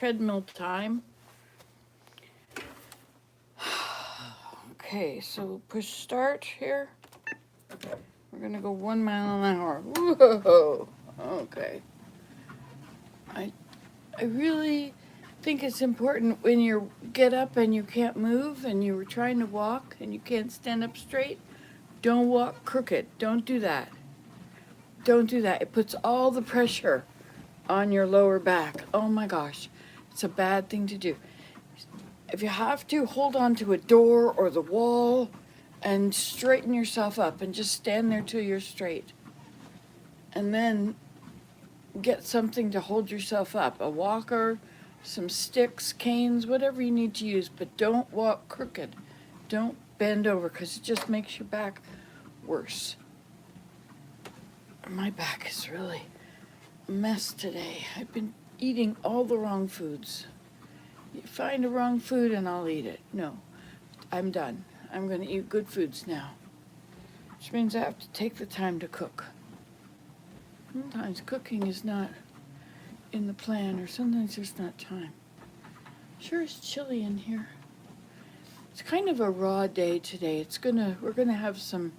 treadmill time. Okay, so push start here. We're gonna go 1 mile an hour. Whoa. Okay. I really think it's important when you get up and you can't move and you were trying to walk and you can't stand up straight. Don't walk crooked. Don't do that. Don't do that. It puts all the pressure on your lower back. Oh my gosh. It's a bad thing to do. If you have to, hold on to a door or the wall and straighten yourself up and just stand there till you're straight. And then get something to hold yourself up, a walker, some sticks, canes, whatever you need to use, but don't walk crooked. Don't bend over because it just makes your back worse. My back is really a mess today. I've been eating all the wrong foods. You find the wrong food and I'll eat it. No, I'm done. I'm going to eat good foods now, which means I have to take the time to cook. Sometimes cooking is not in the plan, or sometimes there's not time. Sure is chilly in here. It's kind of a raw day today. We're gonna have some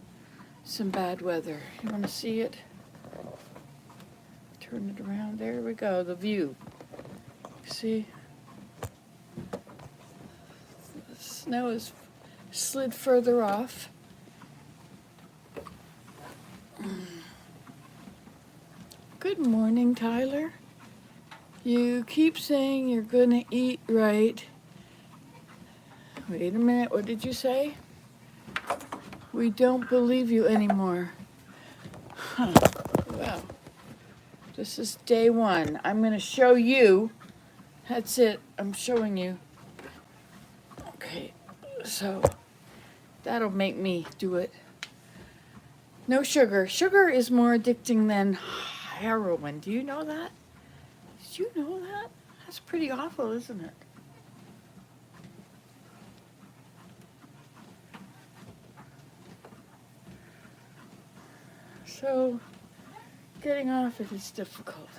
bad weather. You want to see it? Turn it around. There we go. The view. See? The snow has slid further off. Good morning, Tyler. You keep saying you're gonna eat right. Wait a minute, what did you say? We don't believe you anymore. Huh. Well, this is day 1. I'm gonna show you. That's it, I'm showing you. Okay, so that'll make me do it. No sugar. Sugar is more addicting than heroin. Do you know that? Did you know that? That's pretty awful, isn't it? So, getting off it is difficult.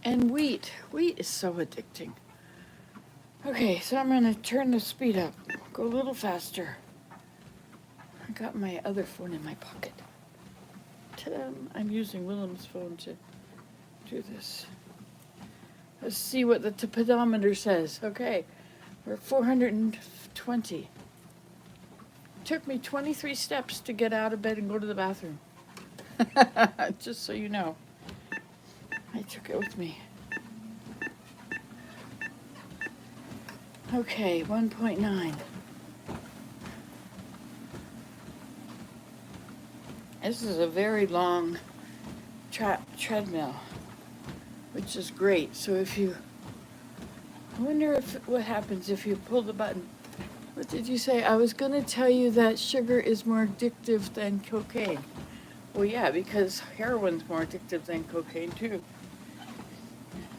And wheat is so addicting. Okay, so I'm gonna turn the speed up, go a little faster. I got my other phone in my pocket. Ta-da! I'm using Willem's phone to do this. Let's see what the pedometer says. Okay, we're at 420. Took me 23 steps to get out of bed and go to the bathroom. Just so you know. I took it with me. Okay, 1.9. This is a very long treadmill, which is great. So I wonder what happens if you pull the button. What did you say? I was going to tell you that sugar is more addictive than cocaine. Well, yeah, because heroin's more addictive than cocaine, too.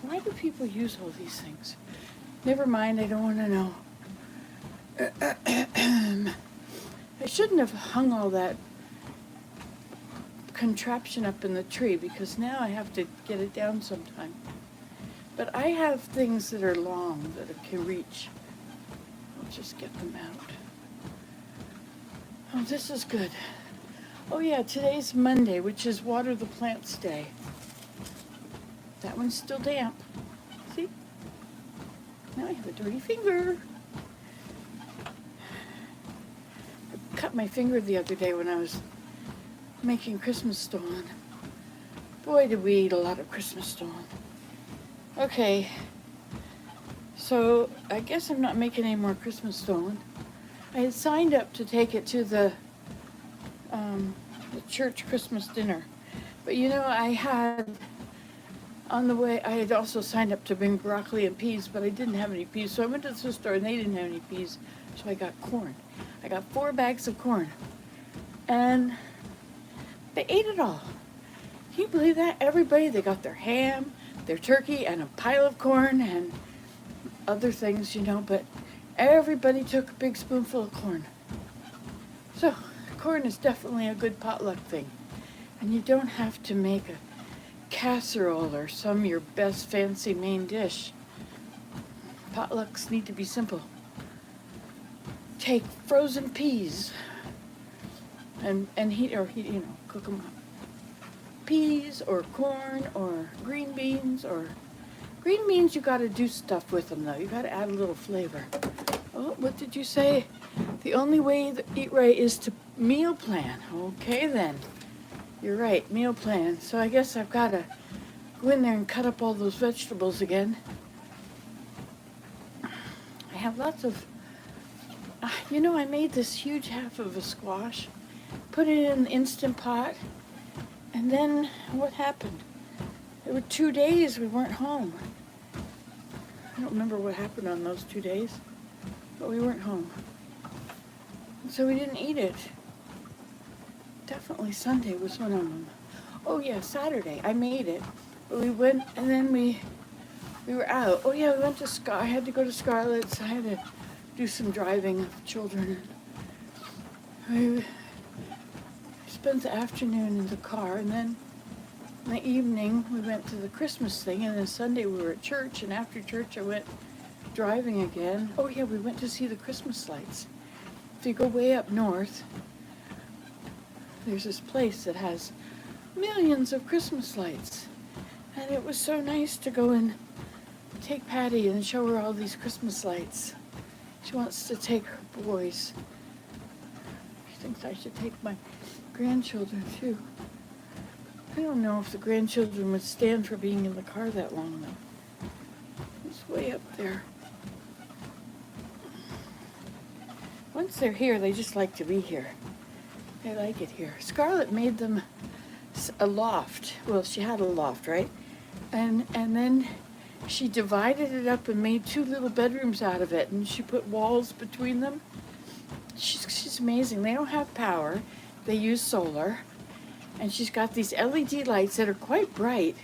Why do people use all these things? Never mind, I don't want to know. I shouldn't have hung all that contraption up in the tree because now I have to get it down sometime. But I have things that are long that I can reach. I'll just get them out. Oh, this is good. Oh yeah, today's Monday, which is Water the Plants Day. That one's still damp. See? Now I have a dirty finger. I cut my finger the other day when I was making Christmas stollen. Boy, did we eat a lot of Christmas stollen. Okay, so I guess I'm not making any more Christmas stollen. I had signed up to take it to the church Christmas dinner. But you know, on the way, I had also signed up to bring broccoli and peas, but I didn't have any peas. So I went to the store and they didn't have any peas, so I got corn. I got 4 bags of corn. And they ate it all. Can you believe that? Everybody, they got their ham, their turkey, and a pile of corn and other things, you know, but everybody took a big spoonful of corn. So, corn is definitely a good potluck thing. And you don't have to make casserole or your best fancy main dish. Potlucks need to be simple. Take frozen peas and cook them up. Peas or corn or green beans you got to do stuff with them though. You got to add a little flavor. Oh, what did you say? The only way to eat right is to meal plan. Okay then. You're right, meal plan. So I guess I've got to go in there and cut up all those vegetables again. I have lots of, I made this huge half of a squash, put it in an Instant Pot, and then what happened? There were 2 days we weren't home. I don't remember what happened on those 2 days, but we weren't home. And so we didn't eat it. Definitely Sunday was one of them. Oh yeah, Saturday, I made it. But we went, and then we were out. Oh yeah, we went to I had to go to Scarlett's. I had to do some driving of children. I spent the afternoon in the car, and then in the evening we went to the Christmas thing, and then Sunday we were at church, and after church I went driving again. Oh yeah, we went to see the Christmas lights. If you go way up north, there's this place that has millions of Christmas lights. And it was so nice to go and take Patty and show her all these Christmas lights. She wants to take her boys. She thinks I should take my grandchildren too. I don't know if the grandchildren would stand for being in the car that long though. It's way up there. Once they're here, they just like to be here. They like it here. Scarlett made them a loft. Well, she had a loft, right? And then she divided it up and made 2 little bedrooms out of it, and she put walls between them. She's amazing. They don't have power. They use solar. And she's got these LED lights that are quite bright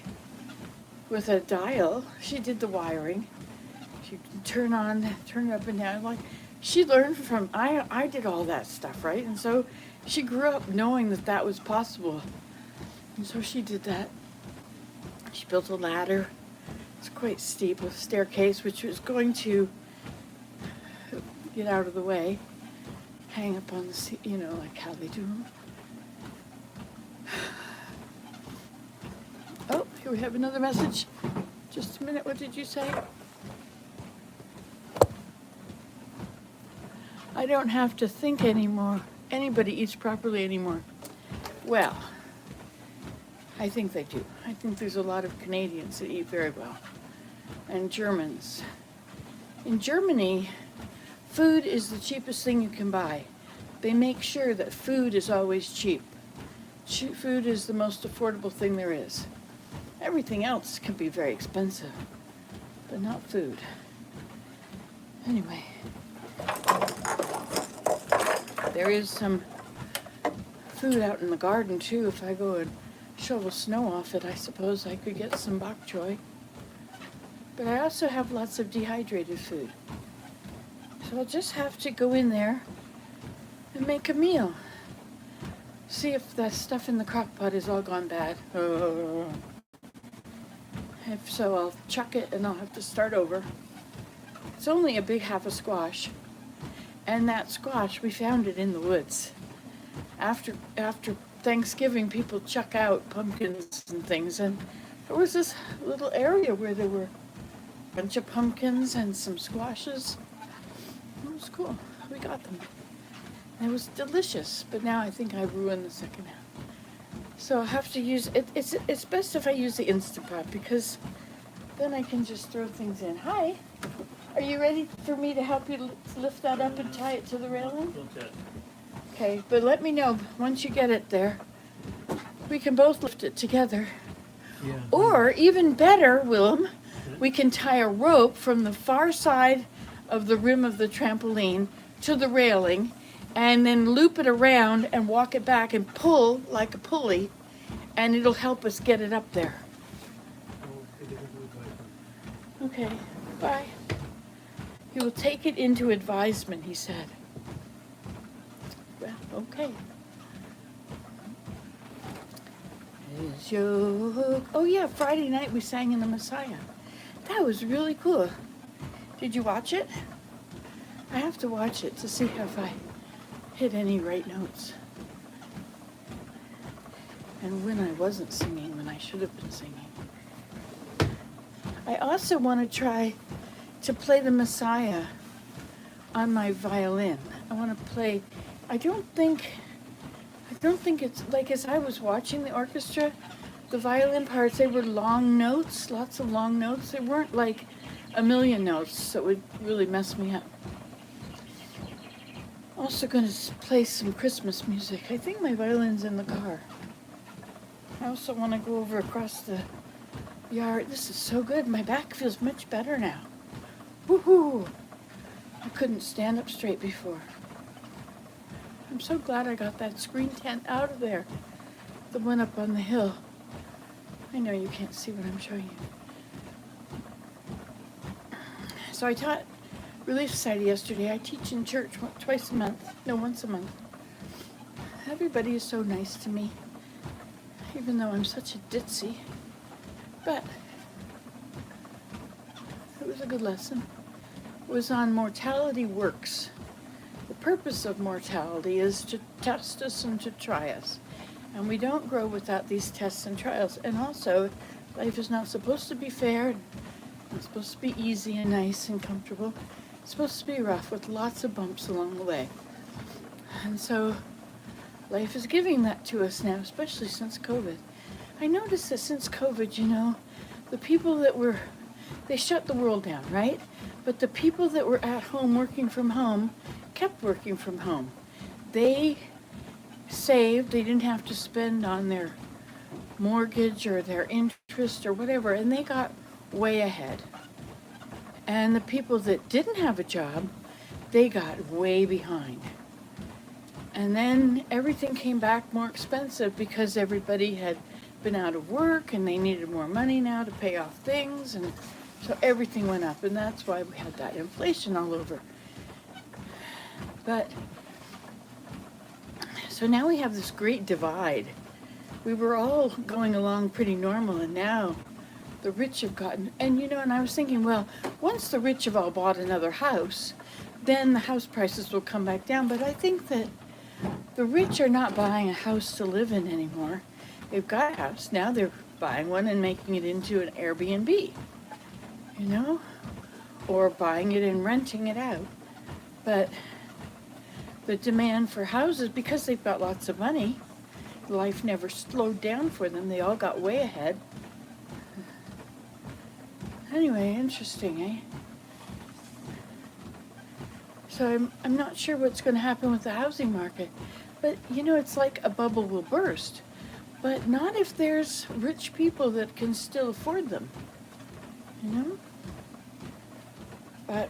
with a dial. She did the wiring. She can turn it up and down. Like, she learned from, I did all that stuff, right? And so she grew up knowing that was possible. And so she did that. She built a ladder. It's quite steep with a staircase, which was going to get out of the way, hang up on the seat, like how they do them. Oh, here we have another message. Just a minute, what did you say? I don't have to think anymore. Anybody eats properly anymore. Well, I think they do. I think there's a lot of Canadians that eat very well. And Germans. In Germany, food is the cheapest thing you can buy. They make sure that food is always cheap. Food is the most affordable thing there is. Everything else can be very expensive, but not food. Anyway, there is some food out in the garden too. If I go and shovel snow off it, I suppose I could get some bok choy. But I also have lots of dehydrated food. So I'll just have to go in there and make a meal. See if that stuff in the crock pot is all gone bad. If so, I'll chuck it and I'll have to start over. It's only a big half a squash. And that squash, we found it in the woods. After Thanksgiving, people chuck out pumpkins and things, and there was this little area where there were a bunch of pumpkins and some squashes. It was cool. We got them. And it was delicious, but now I think I ruined the second half. So I'll have to use it. It's best if I use the Instant Pot because then I can just throw things in. Hi. Are you ready for me to help you lift that up and tie it to the railing? Okay, but let me know once you get it there. We can both lift it together. Yeah. Or even better, Willem, we can tie a rope from the far side of the rim of the trampoline to the railing and then loop it around and walk it back and pull like a pulley, and it'll help us get it up there. Okay, bye. He will take it into advisement, he said. Well, okay. is yoke. Oh yeah, Friday night we sang in the Messiah. That was really cool. Did you watch it? I have to watch it to see if I hit any right notes. And when I wasn't singing, when I should have been singing. I also want to try to play the Messiah on my violin. I want to play, I don't think it's, like as I was watching the orchestra, the violin parts, they were long notes, lots of long notes. They weren't like a million notes that would really mess me up. Also going to play some Christmas music. I think my violin's in the car. I also want to go over across the yard. This is so good. My back feels much better now. Woohoo! I couldn't stand up straight before. I'm so glad I got that screen tent out of there. The one up on the hill. I know you can't see what I'm showing you. So I taught Relief Society yesterday. I teach in church once a month. Everybody is so nice to me, even though I'm such a ditzy. But it was a good lesson. It was on mortality works. The purpose of mortality is to test us and to try us. And we don't grow without these tests and trials. And also, life is not supposed to be fair. It's supposed to be easy and nice and comfortable. It's supposed to be rough with lots of bumps along the way. And so, life is giving that to us now, especially since COVID. I noticed that since COVID, the people that they shut the world down, right? But the people that were at home working from home kept working from home. They saved, they didn't have to spend on their mortgage or their interest or whatever, and they got way ahead. And the people that didn't have a job, they got way behind. And then everything came back more expensive because everybody had been out of work and they needed more money now to pay off things, and so everything went up, and that's why we had that inflation all over. But so now we have this great divide. We were all going along pretty normal, and now the rich have gotten, and I was thinking, well, once the rich have all bought another house, then the house prices will come back down. But I think that the rich are not buying a house to live in anymore. They've got a house. Now they're buying one and making it into an Airbnb, or buying it and renting it out. But the demand for houses, because they've got lots of money, life never slowed down for them. They all got way ahead. Anyway, interesting, eh? So I'm not sure what's going to happen with the housing market. But, it's like a bubble will burst. But not if there's rich people that can still afford them, But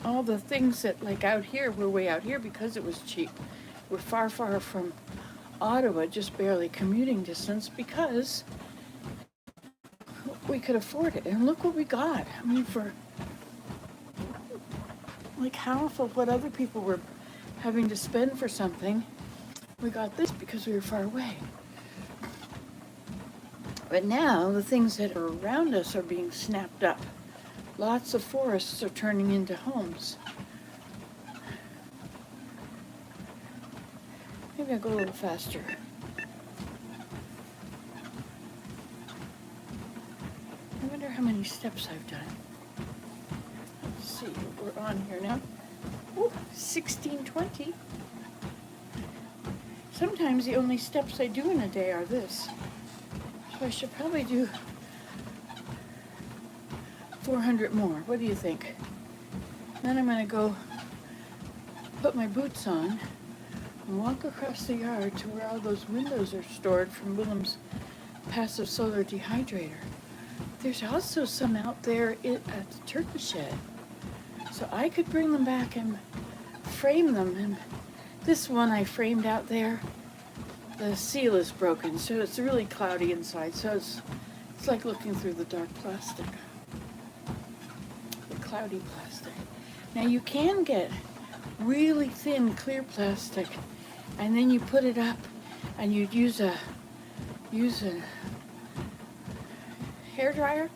all the things that, like out here, we're way out here because it was cheap. We're far, far from Ottawa, just barely commuting distance because we could afford it. And look what we got. I mean, for like half of what other people were having to spend for something, we got this because we were far away. But now the things that are around us are being snapped up. Lots of forests are turning into homes. Maybe I'll go a little faster. I wonder how many steps I've done. Let's see, we're on here now. Ooh, 16:20. Sometimes the only steps I do in a day are this. So I should probably do 400 more. What do you think? Then I'm going to go put my boots on and walk across the yard to where all those windows are stored from Willem's passive solar dehydrator. There's also some out there at the turkey shed. So I could bring them back and frame them. And this one I framed out there, the seal is broken, so it's really cloudy inside. So it's like looking through the dark plastic. Cloudy plastic. Now you can get really thin clear plastic, and then you put it up and you'd use use a hair dryer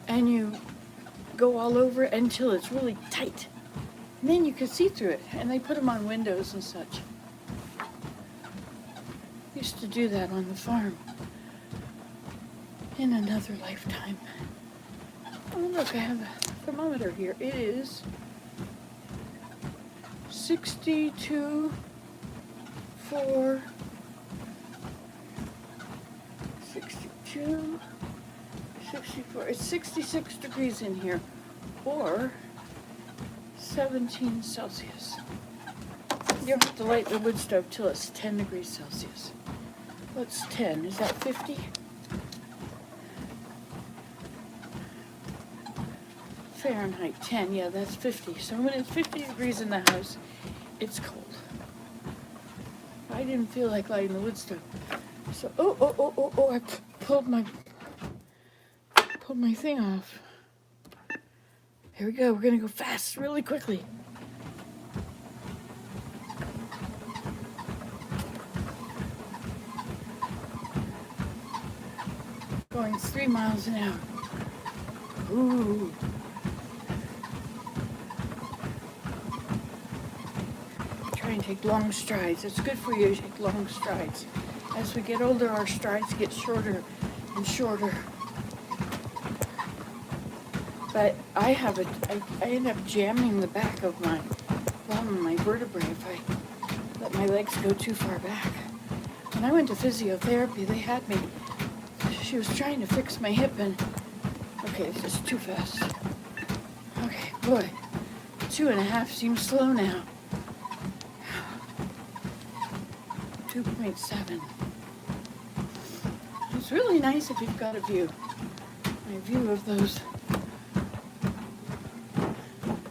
and you go all over it until it's really tight. And then you can see through it. And they put them on windows and such. Used to do that on the farm in another lifetime. Oh look, I have a thermometer here. It is 62 for 62, 64. It's 66 degrees in here, or 17 Celsius. You don't have to light the wood stove till it's 10 degrees Celsius. What's 10? Is that 50? Fahrenheit 10, yeah, that's 50. So when it's 50 degrees in the house, it's cold. I didn't feel like lighting the wood stove. So, I pulled my thing off. Here we go, we're gonna go fast, really quickly. Going 3 miles an hour. Ooh. Try and take long strides. It's good for you to take long strides. As we get older, our strides get shorter and shorter. But I end up jamming the back of my vertebrae if I let my legs go too far back. When I went to physiotherapy, they had me. She was trying to fix my hip and, okay, this is too fast. Okay, boy, 2.5 seems slow now. 2.7. It's really nice if you've got a view. My view of those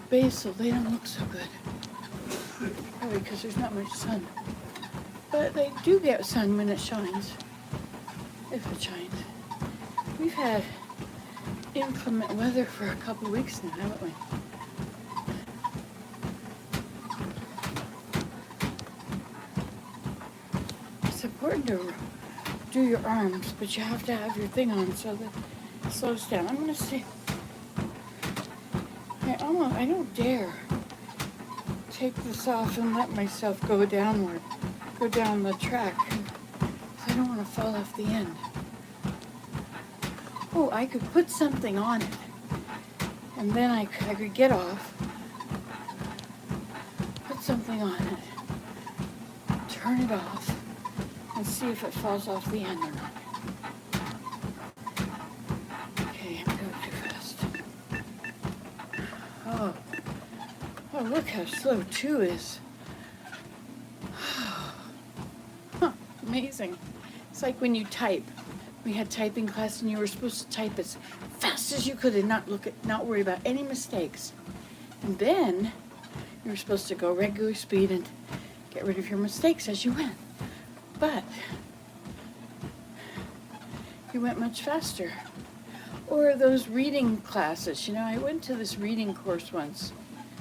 basil, they don't look so good. Probably because there's not much sun. But they do get sun when it shines. If it shines. We've had inclement weather for a couple weeks now, haven't we? It's important to do your arms, but you have to have your thing on so that it slows down. I'm going to see. I don't dare take this off and let myself go downward, go down the track. I don't want to fall off the end. Oh, I could put something on it, and then I could get off, put something on it, turn it off, and see if it falls off the end or not. Okay, I'm going too fast. Oh, look how slow 2 is. Huh, amazing. It's like when you type. We had typing class and you were supposed to type as fast as you could and not worry about any mistakes. And then you were supposed to go regular speed and get rid of your mistakes as you went. But you went much faster. Or those reading classes. You know, I went to this reading course once,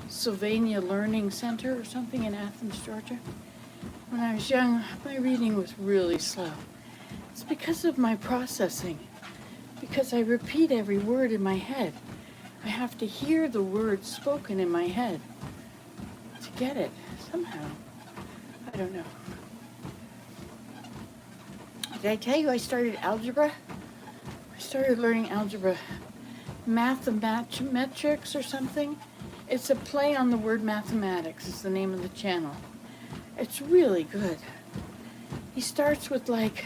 Sylvania Learning Center or something in Athens, Georgia. When I was young, my reading was really slow. It's because of my processing, because I repeat every word in my head. I have to hear the words spoken in my head to get it somehow. I don't know. Did I tell you I started algebra? I started learning algebra, mathematics or something. It's a play on the word mathematics is the name of the channel. It's really good. He starts with like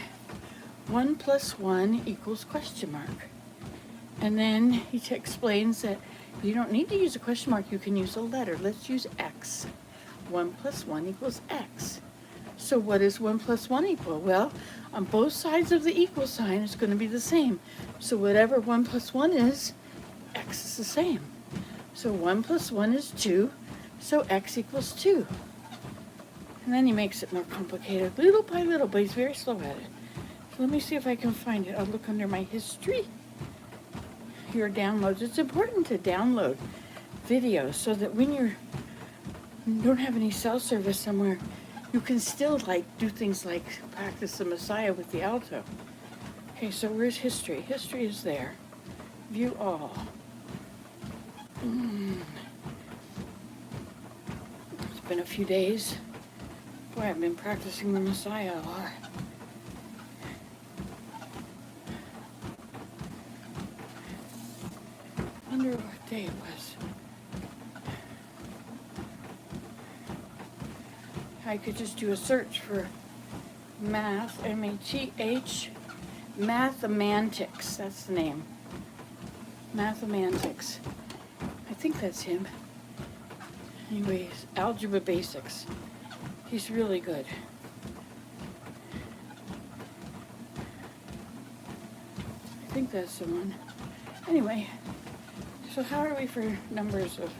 1 + 1 = question mark. And then he explains that you don't need to use a question mark, you can use a letter. Let's use X. 1 + 1 = X. So what does 1 + 1 equal? Well, on both sides of the equal sign, it's going to be the same. So whatever 1 + 1 is, X is the same. So 1 + 1 is 2, so X = 2. And then he makes it more complicated, little by little, but he's very slow at it. So let me see if I can find it. I'll look under my history. Your downloads. It's important to download videos so that when you don't have any cell service somewhere, you can still do things like practice the Messiah with the alto. Okay, so where's history? History is there. View all. It's been a few days. Boy, I've been practicing the Messiah a lot. I wonder what day it was. I could just do a search for math, M-A-T-H, mathemantics, that's the name. Mathemantics. I think that's him. Anyways, Algebra Basics. He's really good. I think that's the one. Anyway, so how are we for numbers of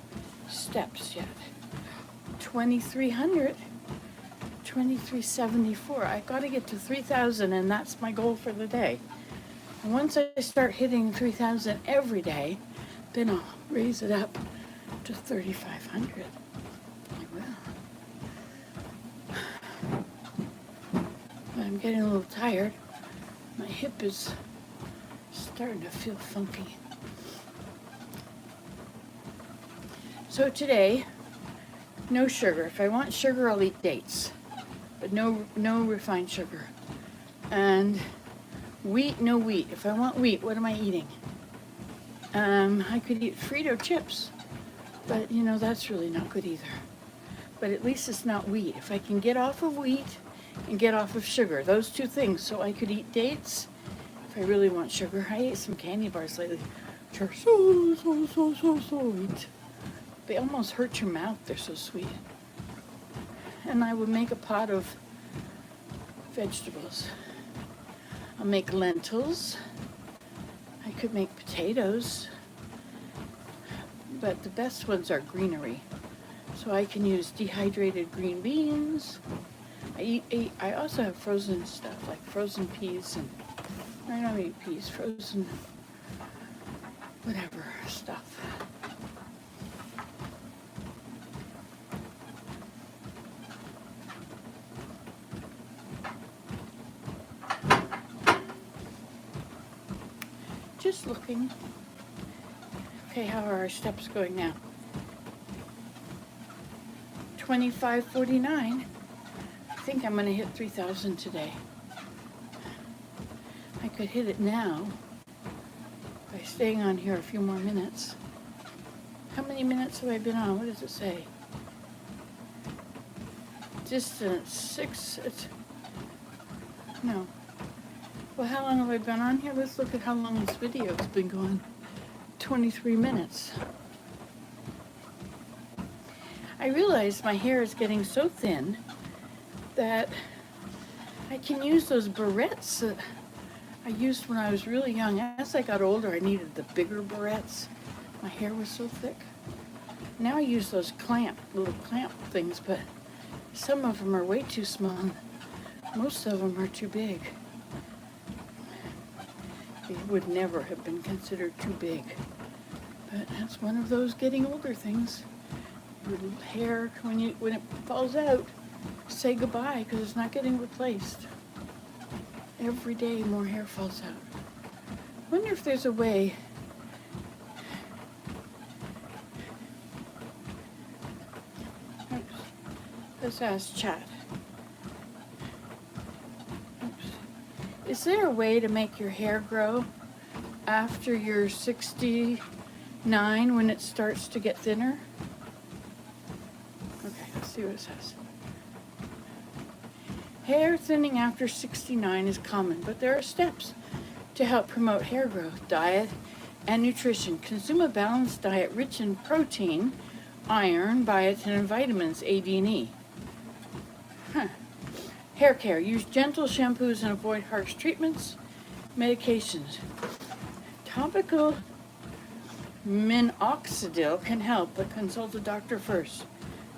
steps yet? 2,300. 2,374. I got to get to 3,000, and that's my goal for the day. And once I start hitting 3,000 every day, then I'll raise it up to 3,500. I will. But I'm getting a little tired. My hip is starting to feel funky. So today, no sugar. If I want sugar, I'll eat dates. But no refined sugar. And wheat, no wheat. If I want wheat, what am I eating? I could eat Frito chips, but you know, that's really not good either. But at least it's not wheat. If I can get off of wheat and get off of sugar, those two things, so I could eat dates if I really want sugar. I ate some candy bars lately, which are so sweet. They almost hurt your mouth, they're so sweet. And I would make a pot of vegetables. I'll make lentils. I could make potatoes. But the best ones are greenery. So I can use dehydrated green beans. I also have frozen stuff, like frozen peas and, I don't eat peas, frozen whatever stuff. Just looking. Okay, how are our steps going now? 2,549. I think I'm going to hit 3,000 today. I could hit it now by staying on here a few more minutes. How many minutes have I been on? What does it say? Distance 6. No. Well, how long have I been on here? Let's look at how long this video has been going. 23 minutes. I realize my hair is getting so thin that I can use those barrettes that I used when I was really young. As I got older, I needed the bigger barrettes. My hair was so thick. Now I use those little clamp things, but some of them are way too small. And most of them are too big. It would never have been considered too big. But that's one of those getting older things. Your hair, when it falls out, say goodbye, because it's not getting replaced. Every day more hair falls out. I wonder if there's a way let's ask chat. Is there a way to make your hair grow after you're 69 when it starts to get thinner? Okay, let's see what it says. Hair thinning after 69 is common, but there are steps to help promote hair growth. Diet and nutrition. Consume a balanced diet rich in protein, iron, biotin, and vitamins A, D, and E. Hair care. Use gentle shampoos and avoid harsh treatments. Medications. Topical minoxidil can help, but consult a doctor first.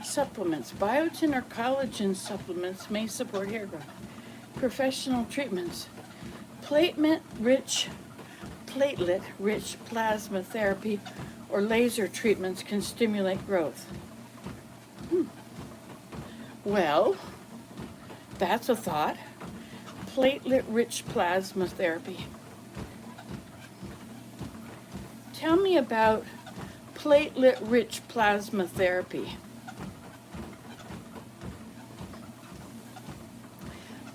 Supplements. Biotin or collagen supplements may support hair growth. Professional treatments. Platelet-rich plasma therapy or laser treatments can stimulate growth. Well, that's a thought. platelet-rich plasma therapy. Tell me about platelet-rich plasma therapy.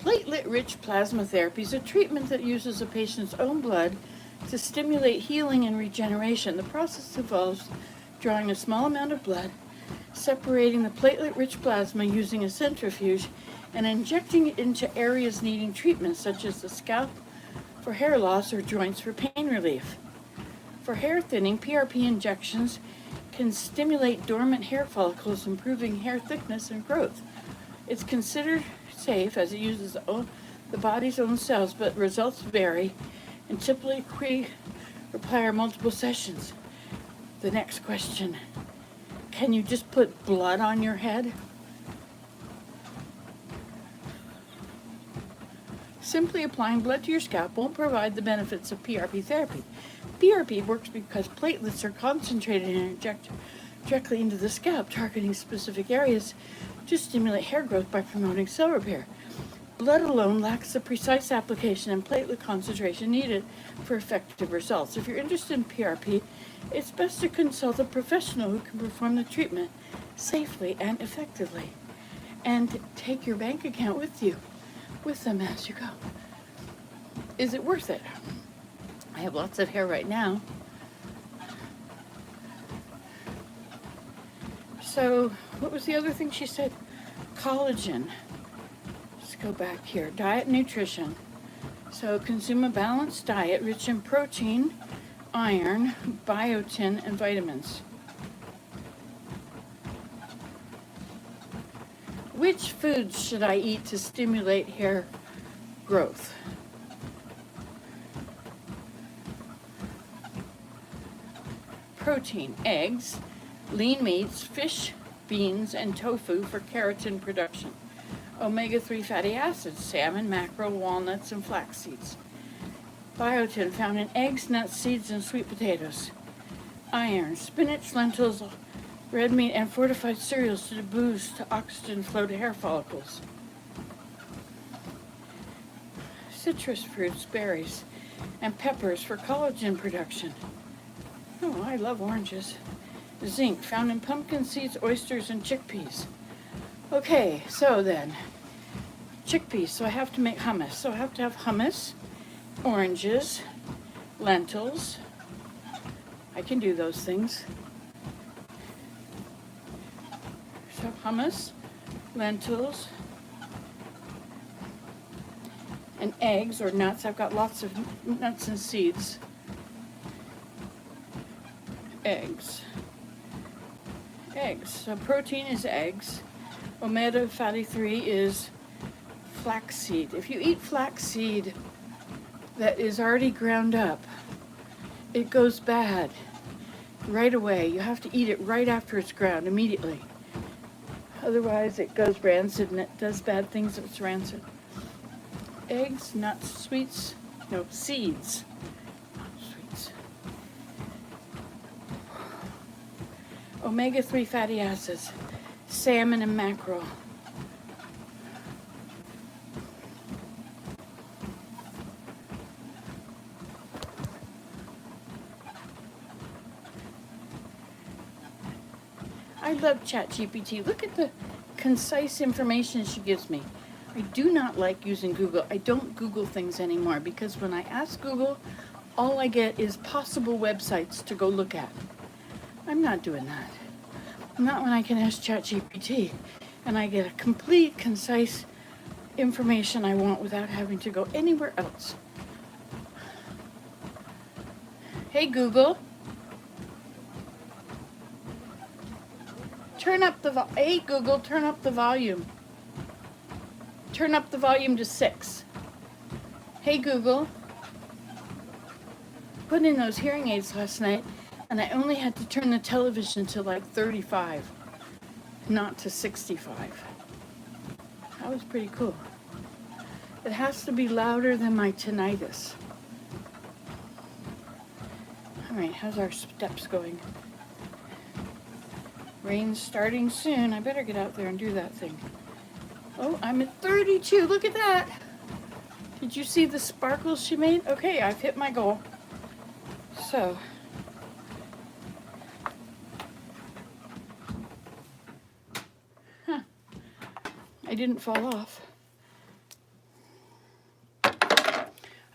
Platelet-rich plasma therapy is a treatment that uses a patient's own blood to stimulate healing and regeneration. The process involves drawing a small amount of blood, separating the platelet-rich plasma using a centrifuge, and injecting it into areas needing treatment, such as the scalp for hair loss or joints for pain relief. For hair thinning, PRP injections can stimulate dormant hair follicles, improving hair thickness and growth. It's considered safe as it uses the body's own cells, but results vary and typically require multiple sessions. The next question, can you just put blood on your head? Simply applying blood to your scalp won't provide the benefits of PRP therapy. PRP works because platelets are concentrated and injected directly into the scalp, targeting specific areas to stimulate hair growth by promoting cell repair. Blood alone lacks the precise application and platelet concentration needed for effective results. If you're interested in PRP, it's best to consult a professional who can perform the treatment safely and effectively. And take your bank account with them as you go. Is it worth it? I have lots of hair right now. So, what was the other thing she said? Collagen. Let's go back here. Diet and nutrition. So, consume a balanced diet rich in protein, iron, biotin, and vitamins. Which foods should I eat to stimulate hair growth? Protein, eggs, lean meats, fish, beans, and tofu for keratin production. Omega-3 fatty acids, salmon, mackerel, walnuts, and flax seeds. Biotin found in eggs, nuts, seeds, and sweet potatoes. Iron, spinach, lentils, red meat, and fortified cereals to boost oxygen flow to hair follicles. Citrus fruits, berries, and peppers for collagen production. Oh, I love oranges. Zinc, found in pumpkin seeds, oysters, and chickpeas. Okay, so then, chickpeas, so I have to make hummus. So I have to have hummus, oranges, lentils. I can do those things. So hummus, lentils, and eggs or nuts. I've got lots of nuts and seeds. Eggs. So protein is eggs. Omega fatty 3 is flaxseed. If you eat flaxseed that is already ground up, it goes bad right away. You have to eat it right after it's ground, immediately. Otherwise, it goes rancid and it does bad things if it's rancid. Eggs, nuts, seeds. Sweets. Omega-3 fatty acids, salmon and mackerel. I love ChatGPT. Look at the concise information she gives me. I do not like using Google. I don't Google things anymore because when I ask Google, all I get is possible websites to go look at. I'm not doing that. Not when I can ask ChatGPT and I get a complete, concise information I want without having to go anywhere else. Hey Google, Hey Google, turn up the volume. Turn up the volume to 6. Hey Google, put in those hearing aids last night and I only had to turn the television to like 35, not to 65. That was pretty cool. It has to be louder than my tinnitus. All right, how's our steps going? Rain's starting soon. I better get out there and do that thing. Oh, I'm at 32. Look at that. Did you see the sparkles she made? Okay, I've hit my goal. So, I didn't fall off.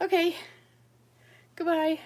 Okay, goodbye.